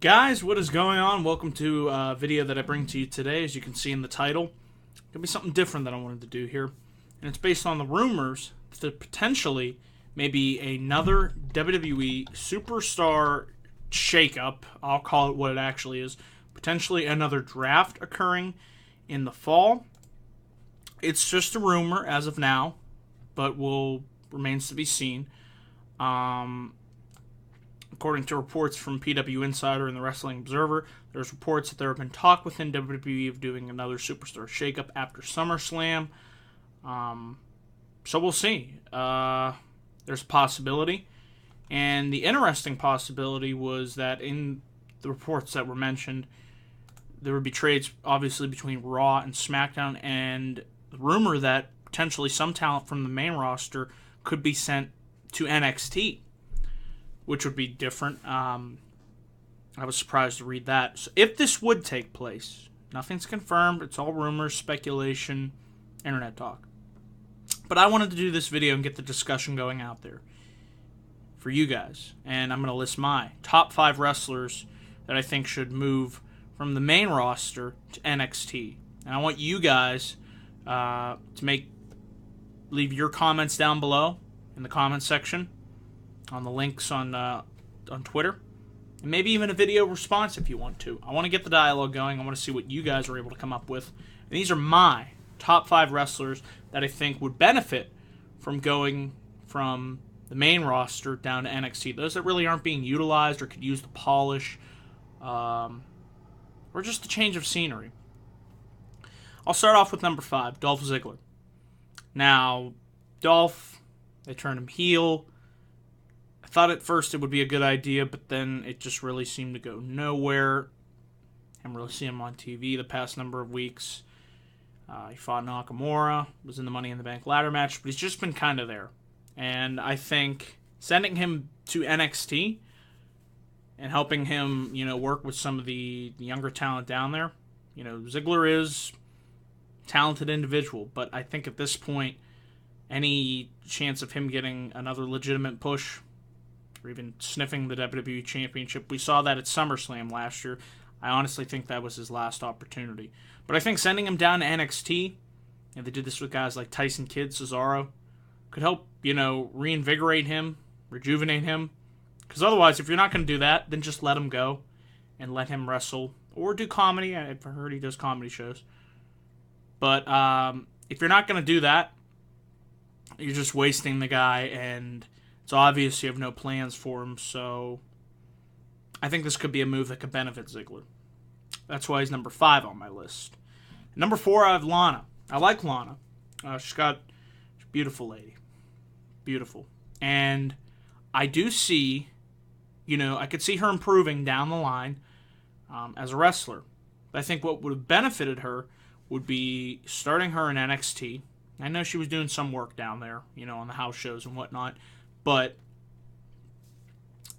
Guys, what is going on? Welcome to a video that I bring to you today. As you can see in the title, it's going to be something different that I wanted to do here. And it's based on the rumors that potentially maybe another WWE Superstar Shakeup, I'll call it what it actually is, potentially another draft occurring in the fall. It's just a rumor as of now, but remains to be seen. According to reports from PW Insider and the Wrestling Observer, there's reports that there have been talk within WWE of doing another Superstar Shakeup after SummerSlam. So we'll see. There's a possibility. And the interesting possibility was that in the reports that were mentioned, there would be trades, obviously, between Raw and SmackDown, and the rumor that potentially some talent from the main roster could be sent to NXT, which would be different. I was surprised to read that. So if this would take place, nothing's confirmed. It's all rumors, speculation, internet talk. But I wanted to do this video and get the discussion going out there for you guys. And I'm going to list my top 5 wrestlers that I think should move from the main roster to NXT. And I want you guys to leave your comments down below in the comment section, on the links on Twitter, and maybe even a video response if you want to. I want to get the dialogue going. I want to see what you guys are able to come up with. And these are my top 5 wrestlers that I think would benefit from going from the main roster down to NXT. Those that really aren't being utilized or could use the polish, or just a change of scenery. I'll start off with number 5, Dolph Ziggler. Now, Dolph, they turned him heel. I thought at first it would be a good idea, but then it just really seemed to go nowhere. I haven't really seen him on TV the past number of weeks. He fought Nakamura, was in the Money in the Bank ladder match, but he's just been kind of there. And I think sending him to NXT and helping him, work with some of the younger talent down there. Ziggler is a talented individual, but I think at this point, any chance of him getting another legitimate push, or even sniffing the WWE Championship. We saw that at SummerSlam last year. I honestly think that was his last opportunity. But I think sending him down to NXT, and they did this with guys like Tyson Kidd, Cesaro, could help, reinvigorate him, rejuvenate him. Because otherwise, if you're not going to do that, then just let him go and let him wrestle. Or do comedy. I've heard he does comedy shows. But if you're not going to do that, you're just wasting the guy, and it's obvious you have no plans for him, so I think this could be a move that could benefit Ziggler. That's why he's number 5 on my list. Number 4, I have Lana. I like Lana. She's a beautiful lady. Beautiful. And I do see, I could see her improving down the line as a wrestler. But I think what would have benefited her would be starting her in NXT. I know she was doing some work down there, on the house shows and whatnot. But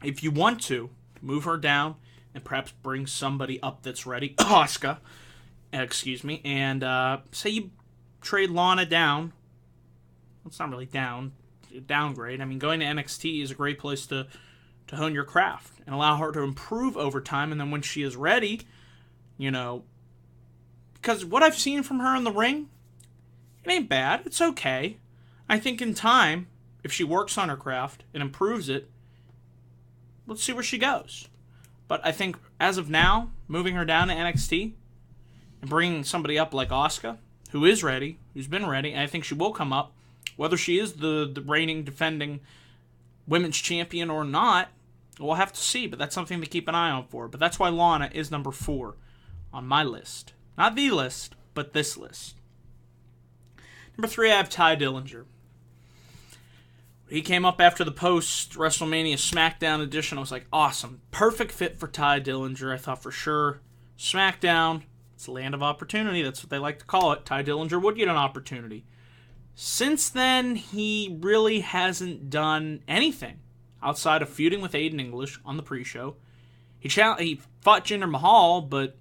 if you want to, move her down and perhaps bring somebody up that's ready, Asuka, and say you trade Lana down. It's not really downgrade. I mean, going to NXT is a great place to hone your craft and allow her to improve over time. And then when she is ready, because what I've seen from her in the ring, it ain't bad. It's okay. I think in time, if she works on her craft and improves it, let's see where she goes. But I think as of now, moving her down to NXT and bringing somebody up like Asuka, who is ready, who's been ready, and I think she will come up, whether she is the reigning, defending women's champion or not, we'll have to see. But that's something to keep an eye on for. But that's why Lana is number 4 on my list. Not the list, but this list. Number 3, I have Ty Dillinger. He came up after the post-WrestleMania SmackDown edition. I was like, awesome. Perfect fit for Ty Dillinger. I thought for sure SmackDown, it's a land of opportunity. That's what they like to call it. Ty Dillinger would get an opportunity. Since then, he really hasn't done anything outside of feuding with Aiden English on the pre-show. He fought Jinder Mahal, but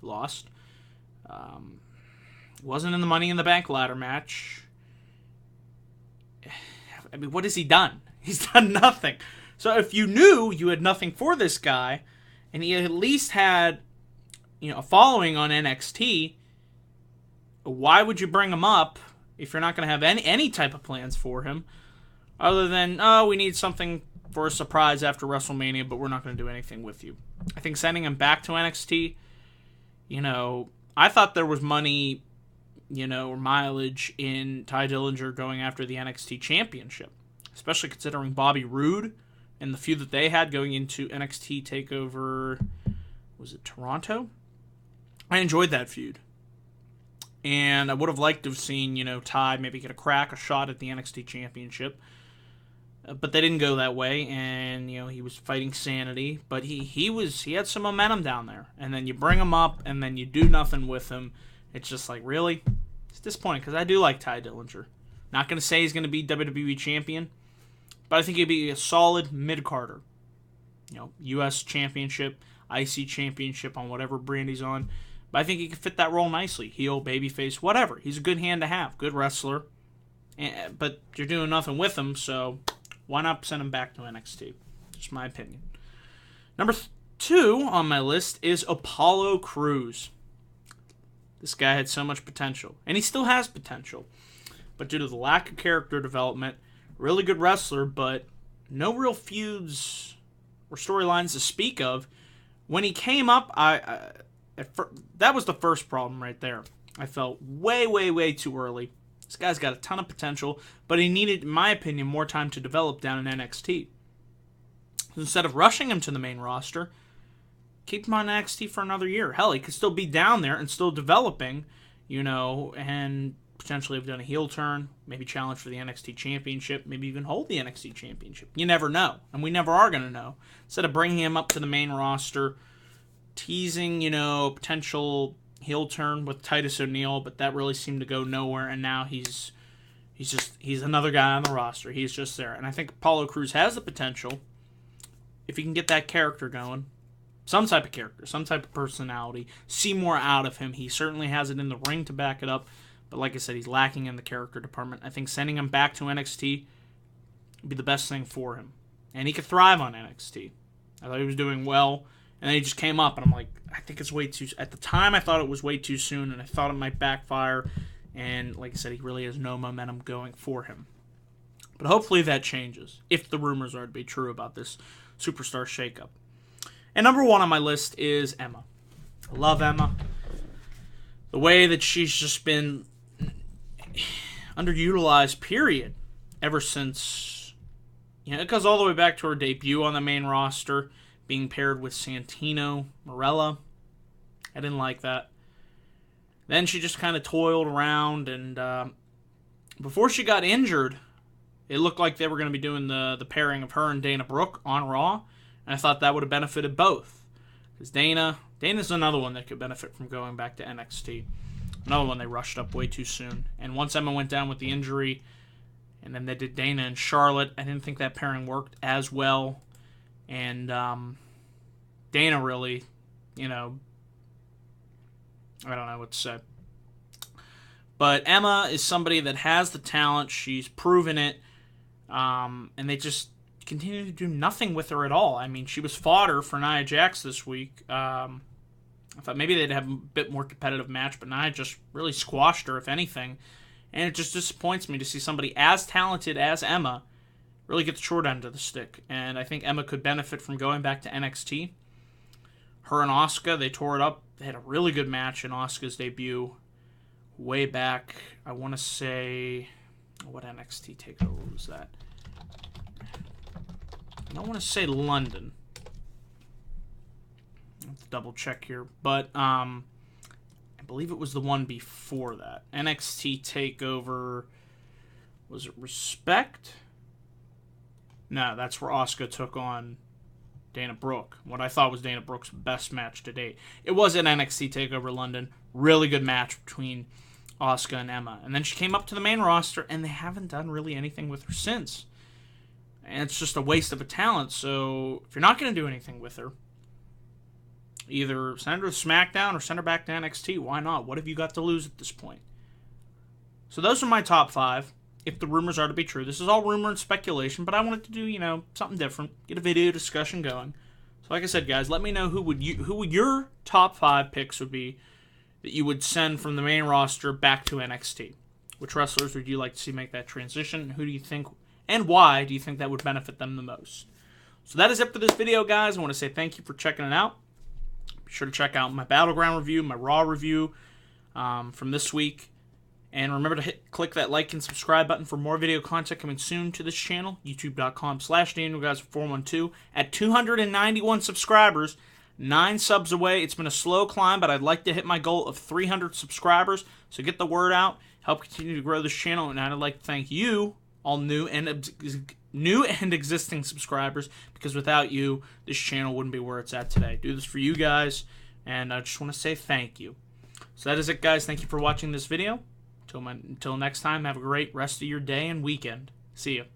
lost. Wasn't in the Money in the Bank ladder match. I mean, what has he done? He's done nothing. So if you knew you had nothing for this guy, and he at least had, a following on NXT. Why would you bring him up if you're not going to have any type of plans for him, other than, we need something for a surprise after WrestleMania, but we're not going to do anything with you? I think sending him back to NXT, I thought there was money, or mileage in Ty Dillinger going after the NXT Championship, especially considering Bobby Roode and the feud that they had going into NXT TakeOver, was it Toronto? I enjoyed that feud. And I would have liked to have seen, Ty maybe get a shot at the NXT Championship. But they didn't go that way, and, he was fighting sanity. But he had some momentum down there. And then you bring him up, and then you do nothing with him. It's just like, really? It's disappointing, because I do like Ty Dillinger. Not going to say he's going to be WWE Champion, but I think he'd be a solid mid-carder. U.S. Championship, IC Championship on whatever brand he's on. But I think he could fit that role nicely. Heel, babyface, whatever. He's a good hand to have. Good wrestler. But you're doing nothing with him, so why not send him back to NXT? Just my opinion. Number 2 on my list is Apollo Cruz. This guy had so much potential. And he still has potential. But due to the lack of character development, really good wrestler, but no real feuds or storylines to speak of. When he came up, that was the first problem right there. I felt way too early. This guy's got a ton of potential, but he needed, in my opinion, more time to develop down in NXT. Instead of rushing him to the main roster, keep him on NXT for another year. Hell, he could still be down there and still developing, and potentially have done a heel turn, maybe challenge for the NXT Championship, maybe even hold the NXT Championship. You never know, and we never are going to know. Instead of bringing him up to the main roster, teasing, potential heel turn with Titus O'Neil, but that really seemed to go nowhere, and now he's another guy on the roster. He's just there. And I think Apollo Crews has the potential, if he can get that character going, some type of character, some type of personality, see more out of him. He certainly has it in the ring to back it up, but like I said, he's lacking in the character department. I think sending him back to NXT would be the best thing for him, and he could thrive on NXT. I thought he was doing well. And then he just came up, and I'm like, I think it's way too... At the time, I thought it was way too soon, and I thought it might backfire. And like I said, he really has no momentum going for him. But hopefully that changes, if the rumors are to be true about this Superstar Shakeup. And number 1 on my list is Emma. I love Emma. The way that she's just been underutilized, period, ever since... it goes all the way back to her debut on the main roster, being paired with Santino Marella. I didn't like that. Then she just kind of toiled around, and before she got injured, it looked like they were going to be doing the pairing of her and Dana Brooke on Raw, and I thought that would have benefited both. Because Dana's another one that could benefit from going back to NXT. Another one they rushed up way too soon. And once Emma went down with the injury, and then they did Dana and Charlotte, I didn't think that pairing worked as well. And Dana really, I don't know what to say. But Emma is somebody that has the talent. She's proven it. And they just continue to do nothing with her at all. I mean, she was fodder for Nia Jax this week. I thought maybe they'd have a bit more competitive match, but Nia just really squashed her, if anything. And it just disappoints me to see somebody as talented as Emma really get the short end of the stick. And I think Emma could benefit from going back to NXT. Her and Asuka, they tore it up. They had a really good match in Asuka's debut way back. I want to say... What NXT takeover was that? I don't want to say London. I have to double check here. But I believe it was the one before that. NXT takeover... Was it Respect? No, that's where Asuka took on Dana Brooke. What I thought was Dana Brooke's best match to date. It was an NXT TakeOver London. Really good match between Asuka and Emma. And then she came up to the main roster, and they haven't done really anything with her since. And it's just a waste of a talent. So if you're not going to do anything with her, either send her to SmackDown or send her back to NXT. Why not? What have you got to lose at this point? So those are my top 5. If the rumors are to be true. This is all rumor and speculation, but I wanted to do, something different. Get a video discussion going. So like I said, guys, let me know who would your top 5 picks would be that you would send from the main roster back to NXT. Which wrestlers would you like to see make that transition? Who do you think, and why do you think that would benefit them the most? So that is it for this video, guys. I want to say thank you for checking it out. Be sure to check out my Battleground review, my Raw review from this week. And remember to click that like and subscribe button for more video content coming soon to this channel. YouTube.com/DanielGuys412. At 291 subscribers, 9 subs away. It's been a slow climb, but I'd like to hit my goal of 300 subscribers. So get the word out. Help continue to grow this channel. And I'd like to thank you, all new and existing subscribers, because without you, this channel wouldn't be where it's at today. Do this for you guys, and I just want to say thank you. So that is it, guys. Thank you for watching this video. Until next time, have a great rest of your day and weekend. See you.